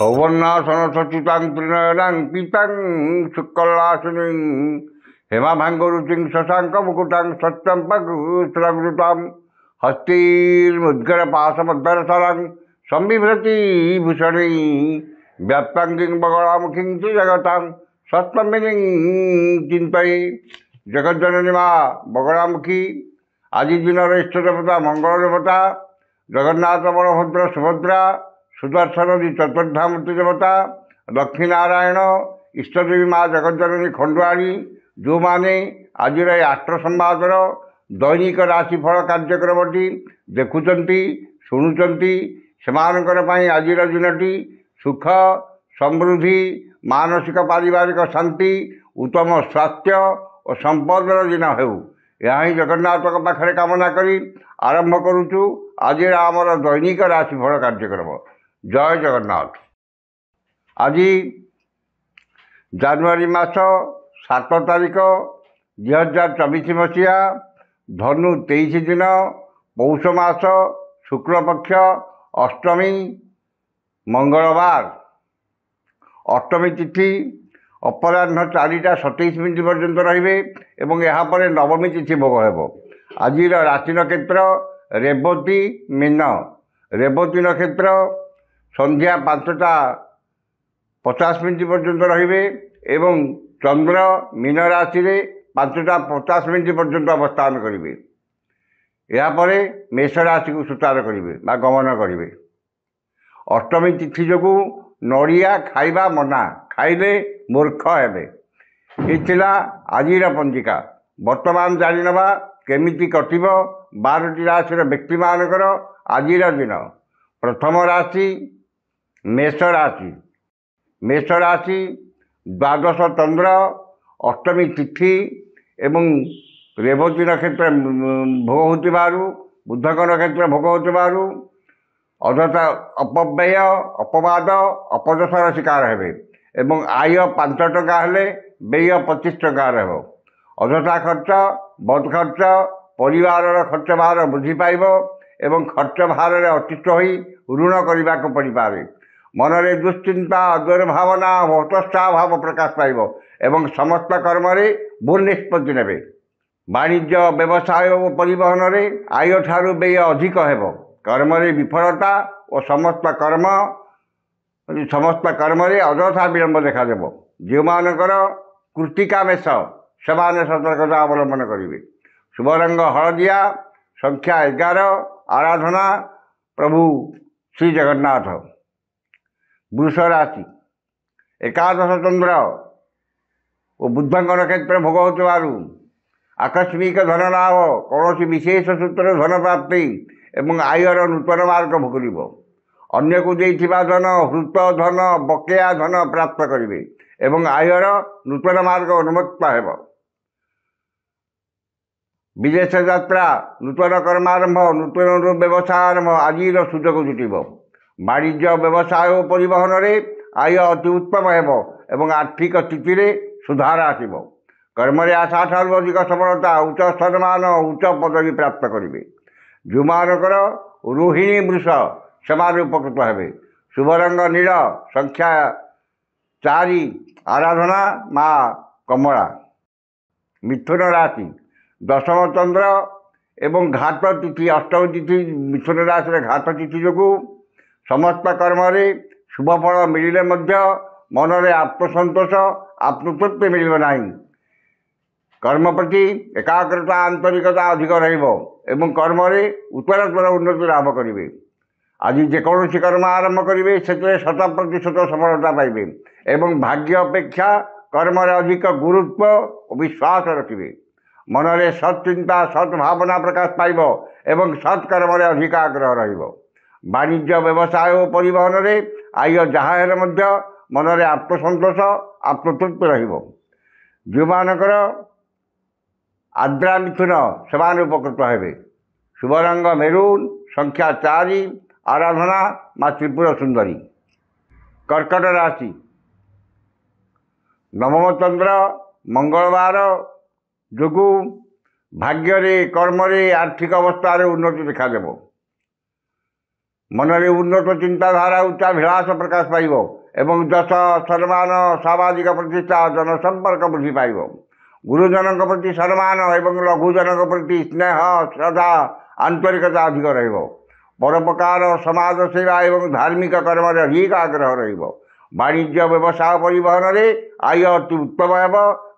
সৌবর্ণাসনসচিতাং ত্রিনয়নাং পীতাং শুক্লাসনীং হেমাভাঙ্গরুচিং শশাঙ্ক মুকুটাং সত্যম্পকৃতাম হস্তির্মুদ্গর পাশমদ্দরসরাং সম্বিভ্রতি ভূষণী ব্যাপ্তাঙ্গিং বগলামুখীং তু জগতাং সত্যমিনীং চিন্তয়ে। জগজ্জননী মা বগলামুখী আদি দিনের ইষ্ট দেবতা মঙ্গল দেবতা জগন্নাথ বলভদ্র সুভদ্রা সুদর্শনী চতুর্ধামূর্তি দেবতা লক্ষ্মীনারাୟଣ ଇଷ୍ଟଦେବୀ ମା ଜଗଜ୍ଜନନୀ ଖଣ୍ଡୁଆଣୀ ଯେଉଁମାନେ ଆଜିର ଏ ଆଷ୍ଟ୍ର ସମ୍ବାଦର ଦୈନିକ ରାଶିଫଳ କାର୍ଯ୍ୟକ୍ରମଟି ଦେଖୁଛନ୍ତି ଶୁଣୁଛନ୍ତି ସେମାନଙ୍କର ପାଇଁ ଆଜିର ଦିନଟି ସୁଖ ସମୃଦ୍ଧି ମାନସିକ ପାରିବାରିକ ଶାନ୍ତି ଉତ୍ତମ ସ୍ୱାସ୍ଥ୍ୟ ଓ ସମ୍ପଦର ଦିନ ହେଉ, ଏହା ହିଁ ଜଗନ୍ନାଥଙ୍କ ପାଖରେ କାମନା କରି ଆରମ୍ଭ କରୁଛୁ ଆଜିର ଆମର ଦୈନିକ ରାଶିଫଳ କାର୍ଯ୍ୟକ୍ରମ। ଜୟ ଜଗନ୍ନାଥ। ଆଜି ଜାନୁଆରୀ ମାସ 7 ତାରିଖ 2024 ମସିହା ଧନୁ 23 ଦିନ ପୌଷ ମାସ ଶୁକ୍ଳପକ୍ଷ ଅଷ୍ଟମୀ ମଙ୍ଗଳବାର। ଅଷ୍ଟମୀ ତିଥି ଅପରାହ୍ନ 4ଟା 27 ପର୍ଯ୍ୟନ୍ତ ରହିବେ ଏବଂ ଏହାପରେ ନବମୀ ତିଥି ଭୋଗ ହେବ। ଆଜିର ରାଶି ନକ୍ଷତ୍ର ରେବତୀ ମୀନ। ରେବତୀ ନକ୍ଷତ୍ର ସନ୍ଧ୍ୟା 5ଟା 50 ପର୍ଯ୍ୟନ୍ତ ରହିବେ ଏବଂ ଚନ୍ଦ୍ର ମୀନ ରାଶିରେ 5ଟା 50 ପର୍ଯ୍ୟନ୍ତ ଅବସ୍ଥାନ କରିବେ। ଏହାପରେ ମେଷ ରାଶିକୁ ସୂଚାର କରିବେ ବା ଗମନ କରିବେ। ଅଷ୍ଟମୀ ତିଥି ଯୋଗୁଁ ନଡ଼ିଆ ଖାଇବା ମନା, ଖାଇଲେ ମୂର୍ଖ ହେବେ। ଏ ଥିଲା ଆଜିର ପଞ୍ଜିକା। ବର୍ତ୍ତମାନ ଜାଣିନେବା କେମିତି କଟିବ 12ଟି ରାଶିର ବ୍ୟକ୍ତିମାନଙ୍କର ଆଜିର ଦିନ। ପ୍ରଥମ ରାଶି ମେଷ ରାଶି। ମେଷ ରାଶି ଦ୍ୱାଦଶ ଚନ୍ଦ୍ର ଅଷ୍ଟମୀ ତିଥି ଏବଂ ରେବତୀ ନକ୍ଷତ୍ର ଭୋଗ ହେଉଥିବାରୁ ବୁଧଙ୍କ ନକ୍ଷତ୍ର ଭୋଗ ହେଉଥିବାରୁ ଅଯଥା ଅପବ୍ୟୟ ଅପବାଦ ଅପଯଶର ଶିକାର ହେବେ ଏବଂ ଆୟ 5 ଟଙ୍କା ହେଲେ ବ୍ୟୟ 25 ଟଙ୍କାର ହେବ। ଅଯଥା ଖର୍ଚ୍ଚ ବଦ ଖର୍ଚ୍ଚ ପରିବାରର ଖର୍ଚ୍ଚ ଭାର ବୃଦ୍ଧି ପାଇବ ଏବଂ ଖର୍ଚ୍ଚ ଭାରରେ ଅତିଷ୍ଠ ହୋଇ ଋଣ କରିବାକୁ ପଡ଼ିପାରେ। ମନରେ ଦୁଶ୍ଚିନ୍ତା ଦୁର୍ଭାବନା ହତୋତ୍ସାହ ପ୍ରକାଶ ପାଇବ ଏବଂ ସମସ୍ତ କର୍ମରେ ଭୁଲ ନିଷ୍ପତ୍ତି ନେବେ। ବାଣିଜ୍ୟ ବ୍ୟବସାୟ ଓ ପରିବହନରେ ଆୟ ଠାରୁ ବ୍ୟୟ ଅଧିକ ହେବ। କର୍ମରେ ବିଫଳତା ଓ ସମସ୍ତ କର୍ମରେ ଅଯଥା ବିଳମ୍ବ ଦେଖାଦେବ। ଯେଉଁମାନଙ୍କର କୃତ୍ତିକା ମେଷ ସେମାନେ ସତର୍କତା ଅବଲମ୍ବନ କରିବେ। ଶୁଭ ରଙ୍ଗ ହଳଦିଆ, ସଂଖ୍ୟା 11, ଆରାଧନା ପ୍ରଭୁ ଶ୍ରୀ ଜଗନ୍ନାଥ। ବୃଷ ରାଶି ଏକାଦଶ ଚନ୍ଦ୍ର ଓ ବୁଧଙ୍କ ନକ୍ଷତ୍ର ଭୋଗ ହେଉଥିବାରୁ ଆକସ୍ମିକ ଧନ ଲାଭ, କୌଣସି ବିଶେଷ ସୂତ୍ରରେ ଧନ ପ୍ରାପ୍ତି ଏବଂ ଆୟର ନୂତନ ମାର୍ଗ ଭୋଗିବ। ଅନ୍ୟକୁ ଦେଇଥିବା ଧନ ହୃତ ଧନ ବକେୟା ଧନ ପ୍ରାପ୍ତ କରିବେ ଏବଂ ଆୟର ନୂତନ ମାର୍ଗ ଉନ୍ମୁକ୍ତ ହେବ। ବିଦେଶ ଯାତ୍ରା, ନୂତନ କର୍ମାରମ୍ଭ, ନୂତନ ବ୍ୟବସାୟ ଆରମ୍ଭ ଆଜିର ସୁଯୋଗ ଜୁଟିବ। ବାଣିଜ୍ୟ ବ୍ୟବସାୟ ଓ ପରିବହନରେ ଆୟ ଅତି ଉତ୍ତମ ହେବ ଏବଂ ଆର୍ଥିକ ସ୍ଥିତିରେ ସୁଧାର ଆସିବ। କର୍ମରେ ଆଶା ଠାରୁ ଅଧିକ ସଫଳତା, ଉଚ୍ଚ ସମ୍ମାନ, ଉଚ୍ଚ ପଦବୀ ପ୍ରାପ୍ତ କରିବେ। ଯେଉଁମାନଙ୍କର ରୋହିଣୀ ବୃଷ ସେମାନେ ଉପକୃତ ହେବେ। ଶୁଭ ରଙ୍ଗ ନୀଳ, ସଂଖ୍ୟା 4, ଆରାଧନା ମା କମଳା। ମିଥୁନ ରାଶି ଦଶମ ଚନ୍ଦ୍ର ଏବଂ ଘାତ ତିଥି ଅଷ୍ଟମୀ ତିଥି ମିଥୁନ ରାଶିରେ ଘାତ ତିଥି ଯୋଗୁଁ ସମସ୍ତ କର୍ମରେ ଶୁଭ ଫଳ ମିଳିଲେ ମଧ୍ୟ ମନରେ ଆତ୍ମସନ୍ତୋଷ ଆତ୍ମତୃପ୍ତି ମିଳିବ ନାହିଁ। କର୍ମ ପ୍ରତି ଏକାଗ୍ରତା ଆନ୍ତରିକତା ଅଧିକ ରହିବ ଏବଂ କର୍ମରେ ଉତ୍ତରୋତ୍ତର ଉନ୍ନତି ଲାଭ କରିବେ। ଆଜି ଯେକୌଣସି କର୍ମ ଆରମ୍ଭ କରିବେ ସେଥିରେ 100% ସଫଳତା ପାଇବେ ଏବଂ ଭାଗ୍ୟ ଅପେକ୍ଷା କର୍ମରେ ଅଧିକ ଗୁରୁତ୍ୱ ଓ ବିଶ୍ୱାସ ରଖିବେ। ମନରେ ସତ୍ଚିନ୍ତା ସଦ୍ଭାବନା ପ୍ରକାଶ ପାଇବ ଏବଂ ସତ୍କର୍ମରେ ଅଧିକ ଆଗ୍ରହ ରହିବ। ବାଣିଜ୍ୟ ବ୍ୟବସାୟ ଓ ପରିବହନରେ ଆୟ ଯାହା ହେଲେ ମଧ୍ୟ ମନରେ ଆତ୍ମସନ୍ତୋଷ ଆତ୍ମତୃପ୍ତି ରହିବ। ଯେଉଁମାନଙ୍କର ଆଦ୍ରା ମିଥୁନ ସେମାନେ ଉପକୃତ ହେବେ। ଶୁଭ ରଙ୍ଗ ମେରୁନ, ସଂଖ୍ୟା 4, ଆରାଧନା ମା ତ୍ରିପୁର ସୁନ୍ଦରୀ। କର୍କଟ ରାଶି ନବମ ଚନ୍ଦ୍ର ମଙ୍ଗଳବାର ଯୋଗୁଁ ଭାଗ୍ୟରେ କର୍ମରେ ଆର୍ଥିକ ଅବସ୍ଥାରେ ଉନ୍ନତି ଦେଖାଦେବ। ମନରେ ଉନ୍ନତ ଚିନ୍ତାଧାରା ଉଚ୍ଚାଭିଳାଷ ପ୍ରକାଶ ପାଇବ ଏବଂ ଯଶ ସମ୍ମାନ ସାମାଜିକ ପ୍ରତିଷ୍ଠା ଜନସମ୍ପର୍କ ବୃଦ୍ଧି ପାଇବ। ଗୁରୁଜନଙ୍କ ପ୍ରତି ସମ୍ମାନ ଏବଂ ଲଘୁଜନଙ୍କ ପ୍ରତି ସ୍ନେହ ଶ୍ରଦ୍ଧା ଆନ୍ତରିକତା ଅଧିକ ରହିବ। ପରୋପକାର ସମାଜ ସେବା ଏବଂ ଧାର୍ମିକ କର୍ମରେ ଅଧିକ ଆଗ୍ରହ ରହିବ। ବାଣିଜ୍ୟ ବ୍ୟବସାୟ ପରିବହନରେ ଆୟ ଅତି ଉତ୍ତମ ହେବ।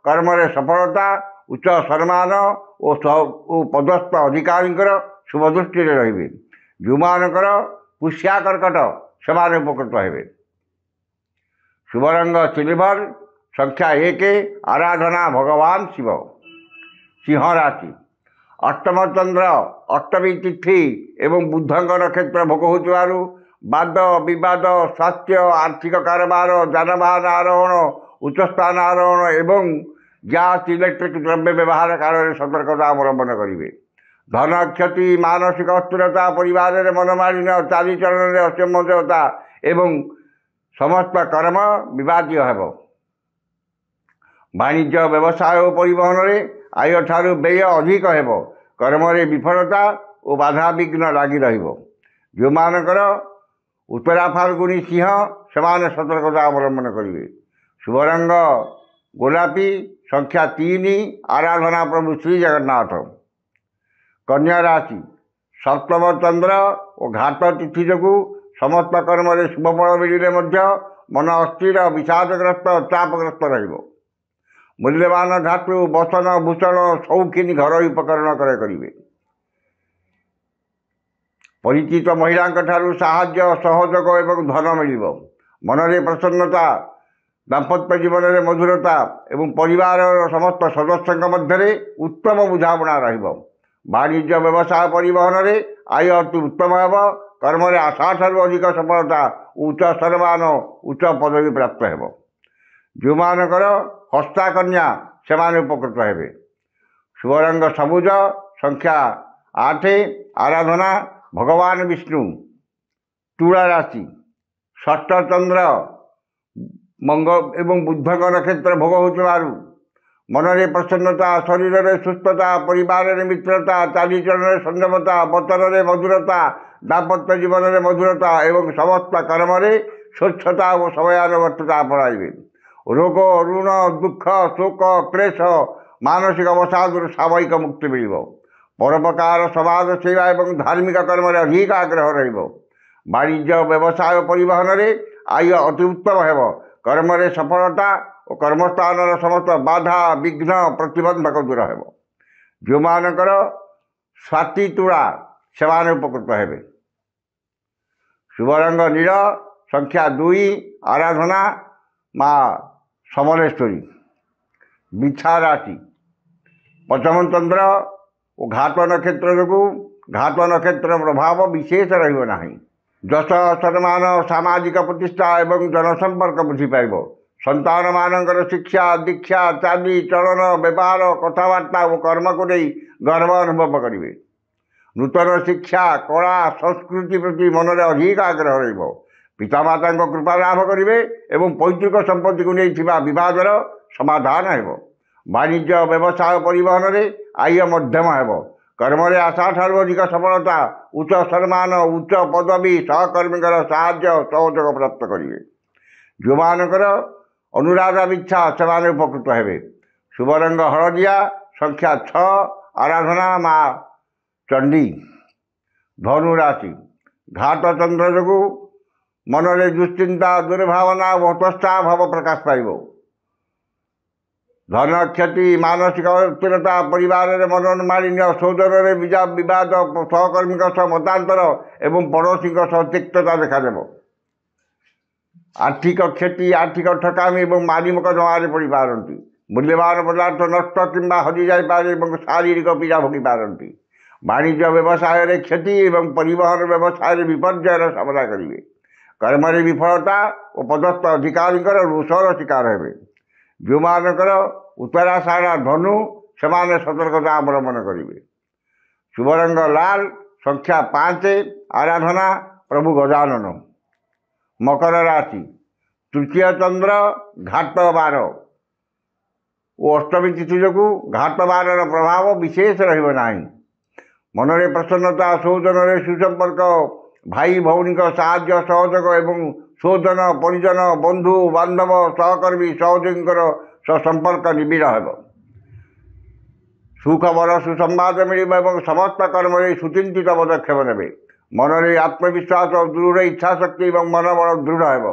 କର୍ମରେ ସଫଳତା ଉଚ୍ଚ ସମ୍ମାନ ଓ ପଦସ୍ଥ ଅଧିକାରୀଙ୍କର ଶୁଭ ଦୃଷ୍ଟିରେ ରହିବେ। ଯେଉଁମାନଙ୍କର ପୁଷ୍ୟା କର୍କଟ ସେମାନେ ଉପକୃତ ହେବେ। ଶୁଭ ରଙ୍ଗ ସିଲଭର, ସଂଖ୍ୟା 1, ଆରାଧନା ଭଗବାନ ଶିବ। ସିଂହ ରାଶି, ଅଷ୍ଟମ ଚନ୍ଦ୍ର ଅଷ୍ଟମୀ ତିଥି ଏବଂ ବୁଧଙ୍କ ନକ୍ଷତ୍ର ଭୋଗ ହେଉଥିବାରୁ ବାଦ ବିବାଦ ସ୍ୱାସ୍ଥ୍ୟ ଆର୍ଥିକ କାରବାର ଯାନବାହନ ଆରୋହଣ ଉଚ୍ଚସ୍ଥାନ ଆରୋହଣ ଏବଂ ଗ୍ୟାସ୍ ଇଲେକ୍ଟ୍ରିକ୍ ଦ୍ରବ୍ୟ ବ୍ୟବହାର କାଳରେ ସତର୍କତା ଅବଲମ୍ବନ କରିବେ। ଧନ କ୍ଷତି ମାନସିକ ଅସ୍ଥିରତା ପରିବାରରେ ମନମାଳିନ୍ୟ ଚାଲିଚଳନରେ ଅସମଞ୍ଜସତା ଏବଂ ସମସ୍ତ କର୍ମ ବିବାଦୀୟ ହେବ। ବାଣିଜ୍ୟ ବ୍ୟବସାୟ ଓ ପରିବହନରେ ଆୟ ଠାରୁ ବ୍ୟୟ ଅଧିକ ହେବ। କର୍ମରେ ବିଫଳତା ଓ ବାଧାବିଘ୍ନ ଲାଗି ରହିବ। ଯେଉଁମାନଙ୍କର ଉତ୍ତରା ଫାଲ୍ଗୁନୀ ସିଂହ ସେମାନେ ସତର୍କତା ଅବଲମ୍ବନ କରିବେ। ଶୁଭ ରଙ୍ଗ ଗୋଲାପୀ, ସଂଖ୍ୟା 3, ଆରାଧନା ପ୍ରଭୁ ଶ୍ରୀ ଜଗନ୍ନାଥ। କନ୍ୟା ରାଶି, ସପ୍ତମ ଚନ୍ଦ୍ର ଓ ଘାତ ତିଥି ଯୋଗୁଁ ସମସ୍ତ କର୍ମରେ ଶୁଭଫଳ ମିଳିଲେ ମଧ୍ୟ ମନ ଅସ୍ଥିର ବିଷାଦଗ୍ରସ୍ତ ଚାପଗ୍ରସ୍ତ ରହିବ। ମୂଲ୍ୟବାନ ଧାତୁ ବସନ ଭୂଷଣ ସୌଖିନ ଘରୋଇ ଉପକରଣ କ୍ରୟ କରିବେ। ପରିଚିତ ମହିଳାଙ୍କ ଠାରୁ ସାହାଯ୍ୟ ସହଯୋଗ ଏବଂ ଧନ ମିଳିବ। ମନରେ ପ୍ରସନ୍ନତା, ଦାମ୍ପତ୍ୟ ଜୀବନରେ ମଧୁରତା ଏବଂ ପରିବାରର ସମସ୍ତ ସଦସ୍ୟଙ୍କ ମଧ୍ୟରେ ଉତ୍ତମ ବୁଝାମଣା ରହିବ। ବାଣିଜ୍ୟ ବ୍ୟବସାୟ ପରିବହନରେ ଆୟ ଅତି ଉତ୍ତମ ହେବ। କର୍ମରେ ଆଶାଠାରୁ ଅଧିକ ସଫଳତା ଉଚ୍ଚ ସମ୍ମାନ ଉଚ୍ଚ ପଦବୀ ପ୍ରାପ୍ତ ହେବ। ଯେଉଁମାନଙ୍କର ହସ୍ତା କନ୍ୟା ସେମାନେ ଉପକୃତ ହେବେ। ଶୁଭ ରଙ୍ଗ ସବୁଜ, ସଂଖ୍ୟା 8, ଆରାଧନା ଭଗବାନ ବିଷ୍ଣୁ। ତୁଳା ରାଶି, ଷଷ୍ଠ ଚନ୍ଦ୍ର ଏବଂ ବୁଧଙ୍କ ନକ୍ଷତ୍ର ଭୋଗ ହେଉଥିବାରୁ ମନରେ ପ୍ରସନ୍ନତା, ଶରୀରରେ ସୁସ୍ଥତା, ପରିବାରରେ ମିତ୍ରତା, ଚାଲିଚଳନରେ ସଂଯମତା, ବଚନରେ ମଧୁରତା, ଦାମ୍ପତ୍ୟ ଜୀବନରେ ମଧୁରତା ଏବଂ ସମସ୍ତ କର୍ମରେ ସ୍ୱଚ୍ଛତା ଓ ସମୟାନୁବର୍ତ୍ତିତା ଆପଣାଇବେ। ରୋଗ ଋଣ ଦୁଃଖ ଶୋକ କ୍ଲେଶ ମାନସିକ ଅବସାଦରୁ ସାମୟିକ ମୁକ୍ତି ମିଳିବ। ପରୋପକାର ସମାଜ ସେବା ଏବଂ ଧାର୍ମିକ କର୍ମରେ ଅଧିକ ଆଗ୍ରହ ରହିବ। ବାଣିଜ୍ୟ ବ୍ୟବସାୟ ପରିବହନରେ ଆୟ ଅତି ଉତ୍ତମ ହେବ। କର୍ମରେ ସଫଳତା ଓ କର୍ମସ୍ଥାନର ସମସ୍ତ ବାଧା ବିଘ୍ନ ପ୍ରତିବନ୍ଧକ ଦୂର ହେବ। ଯେଉଁମାନଙ୍କର ସ୍ୱାତି ତୁଳା ସେମାନେ ଉପକୃତ ହେବେ। ଶୁଭ ରଙ୍ଗ ନୀଳ, ସଂଖ୍ୟା 2, ଆରାଧନା ମା ସମଲେଶ୍ୱରୀ। ବିଛା ରାଶି, ପଞ୍ଚମ ଚନ୍ଦ୍ର ଓ ଘାତ ନକ୍ଷତ୍ର ଯୋଗୁଁ ଘାତ ନକ୍ଷତ୍ରର ପ୍ରଭାବ ବିଶେଷ ରହିବ ନାହିଁ। ଯଶ ସମ୍ମାନ ସାମାଜିକ ପ୍ରତିଷ୍ଠା ଏବଂ ଜନସମ୍ପର୍କ ବୃଦ୍ଧି ପାଇବ। ସନ୍ତାନମାନଙ୍କର ଶିକ୍ଷା ଦୀକ୍ଷା ଚାଲି ଚଳନ ବ୍ୟବହାର କଥାବାର୍ତ୍ତା ଓ କର୍ମକୁ ନେଇ ଗର୍ବ ଅନୁଭବ କରିବେ। ନୂତନ ଶିକ୍ଷା କଳା ସଂସ୍କୃତି ପ୍ରତି ମନରେ ଅଧିକ ଆଗ୍ରହ ରହିବ। ପିତାମାତାଙ୍କ କୃପା ଲାଭ କରିବେ ଏବଂ ପୈତୃକ ସମ୍ପତ୍ତିକୁ ନେଇ ଥିବା ବିବାଦର ସମାଧାନ ହେବ। ବାଣିଜ୍ୟ ବ୍ୟବସାୟ ପରିବହନରେ ଆୟ ମଧ୍ୟମ ହେବ। କର୍ମରେ ଆଶାଠାରୁ ଅଧିକ ସଫଳତା ଉଚ୍ଚ ସମ୍ମାନ ଉଚ୍ଚ ପଦବୀ ସହକର୍ମୀଙ୍କର ସାହାଯ୍ୟ ସହଯୋଗ ପ୍ରାପ୍ତ କରିବେ। ଯେଉଁମାନଙ୍କର ଅନୁରାଗ ଇଚ୍ଛା ସେମାନେ ଉପକୃତ ହେବେ। ଶୁଭ ରଙ୍ଗ ହଳଦିଆ, ସଂଖ୍ୟା 6, ଆରାଧନା ମା ଚଣ୍ଡୀ। ଧନୁ ରାଶି, ଘାତ ଚନ୍ଦ୍ର ଯୋଗୁଁ ମନରେ ଦୁଶ୍ଚିନ୍ତା ଦୁର୍ଭାବନା ଓ ହତୋତ୍ସାହ ଭାବ ପ୍ରକାଶ ପାଇବ। ଧନ କ୍ଷତି ମାନସିକ ଅସ୍ଥିରତା ପରିବାରରେ ମନୋମାଳିନ୍ୟ ସୌଜନ୍ୟରେ ବିବାଦ ସହକର୍ମୀଙ୍କ ସହ ମତାନ୍ତର ଏବଂ ପଡ଼ୋଶୀଙ୍କ ସହ ତିକ୍ତତା ଦେଖାଦେବ। ଆର୍ଥିକ କ୍ଷତି ଆର୍ଥିକ ଠକାମି ଏବଂ ମାଲିମକ ଜମାରେ ପଡ଼ିପାରନ୍ତି। ମୂଲ୍ୟବାନ ପଦାର୍ଥ ନଷ୍ଟ କିମ୍ବା ହଜିଯାଇପାରେ ଏବଂ ଶାରୀରିକ ପୀଡ଼ା ଭୋଗିପାରନ୍ତି। ବାଣିଜ୍ୟ ବ୍ୟବସାୟରେ କ୍ଷତି ଏବଂ ପରିବହନ ବ୍ୟବସାୟରେ ବିପର୍ଯ୍ୟୟର ସାମନା କରିବେ। କର୍ମରେ ବିଫଳତା ଓ ପଦସ୍ଥ ଅଧିକାରୀଙ୍କର ରୋଷର ଶିକାର ହେବେ। ଯେଉଁମାନଙ୍କର ଉତ୍ତରାଷାଢ଼ ଧନୁ ସେମାନେ ସତର୍କତା ଅବଲମ୍ବନ କରିବେ। ଶୁଭ ରଙ୍ଗ ଲାଲ, ସଂଖ୍ୟା 5, ଆରାଧନା ପ୍ରଭୁ ଗଜାନନ। ମକର ରାଶି, ତୃତୀୟ ଚନ୍ଦ୍ର ଘାତ 12 ଓ ଅଷ୍ଟମୀ ତିଥି ଯୋଗୁଁ ଘାତ 12ର ପ୍ରଭାବ ବିଶେଷ ରହିବ ନାହିଁ। ମନରେ ପ୍ରସନ୍ନତା ସୌଜନ୍ୟରେ ସୁସମ୍ପର୍କ भाई भौणी साहाय्य सहयोग एवं स्वजन परिजन बंधु बांधव सहकर्मी सहयोगी संपर्क निबिड़ हेब। सुखबर सुसंवाद मिल समस्त कर्म सुचिंतित पदक्षेप ने मन में आत्मविश्वास दृढ़ इच्छाशक्ति और मनोबल दृढ़ हेब।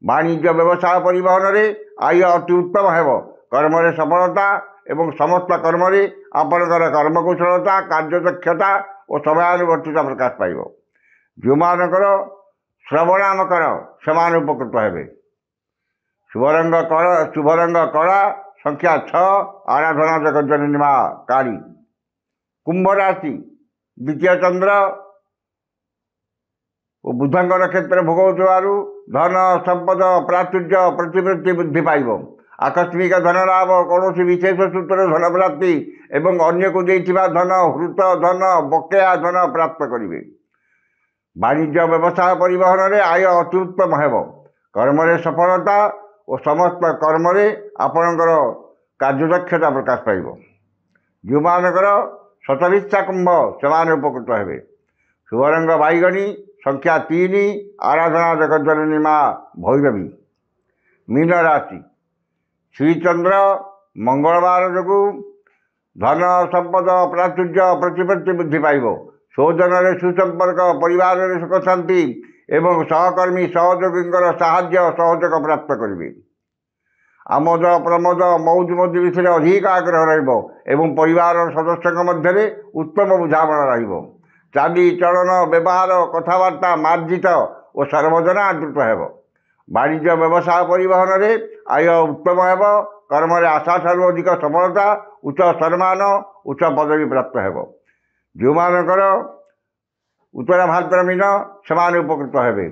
वाणिज्य व्यवसाय परिवहन में आय अति उत्तम हेब। कर्म सफलता एवं समस्त कर्म आपणकर कर्मकुशलता कार्यदक्षता और समयानुवर्तिता प्रकाश पाइब। जो मानकर श्रवणामकर से उपकृत हेबे। शुभरंग कला संख्या 6 आराधना जगज्जननी माँ काली। कुंभ राशि द्वितीय चंद्र और बुधंग नक्षत्र भोग धन संपद प्राचुर्य प्रतिवृत्ति बुद्धि पाइब। आकस्मिक धन लाभ कौन विशेष सूत्र धन प्राप्ति एवं अन्य को देथिबा धन हृत धन बकेया धन प्राप्त करेंगे। वाणिज्य व्यवसाय परिवहन में आय अति उत्तम हेब। कर्म सफलता और समस्त कर्म आपणकर कार्यदक्षता प्रकाश पाइब। जो मानकर शतभिक्षा कुंभ से उपकृत हेबे। शुभरंग बैगणी संख्या 3 आराधना जगज्जननी माँ भैरवी। मीन राशि श्रीचंद्र मंगलवार जो धन संपद प्राचुर्य प्रतिपत्ति बुद्धि पाइब। स्वजन सुसंपर्क परिवार सुख शांति एवं सहकर्मी सहयोगी साहाय्य सहयोग प्राप्त करेंगे। आमोद प्रमोद मौज मौज विषय अधिक आग्रह रही परिवार सदस्यों मध्य उत्तम बुझामणा रही। चाली चलन व्यवहार कथबार्ता मार्जित और सर्वजना आदृत हेब। वाणिज्य व्यवसाय परिवहन में आय उत्तम हेब। कर्म आशा ठार अधिक सफलता उच्च सम्मान उच्च पदवी प्राप्त हेब। जो मानकर उत्तर भाद्र मीन से उपकृत हेबे।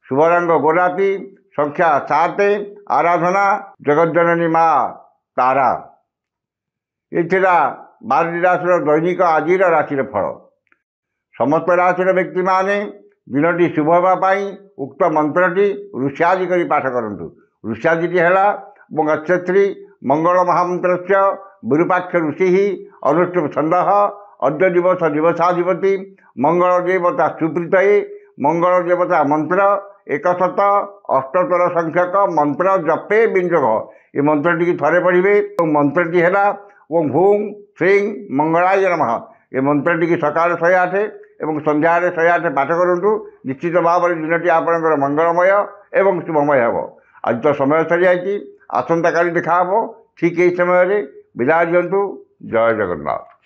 शुभरंग गोलापी संख्या 7 आराधना जगज्जननी माँ तारा। ये 12 राशि दैनिक आज राशि फल। समस्त राशि व्यक्ति माने दिनटी शुभ होगापाई उक्त मंत्रटी ऋष्यादि कर पाठ करूँ। ऋष्यादि है गच्छत्री मंगल महामंत्र विरूपाक्ष ऋषि अनुष्टुप छंद अद्य दिवस दिवसाधिपति मंगल देवता सुप्रीत मंगल देवता मंत्र 178 संख्यक मंत्र जपे विनियोग। ये मंत्रटी की थरे पढ़े। मंत्रटी है ओं भूं श्रीं मंगलाय नमः। ये मंत्रटी की सकाल 108 और संध्यारे 108 पाठ करूँ। निश्चित भाव में दिनटी आपंकर मंगलमय एवं शुभमय हेब। आज तो समय सरी जाइए। आसंता काली देखा ठीक यही समय विदाय दिंतु। जय जगन्नाथ।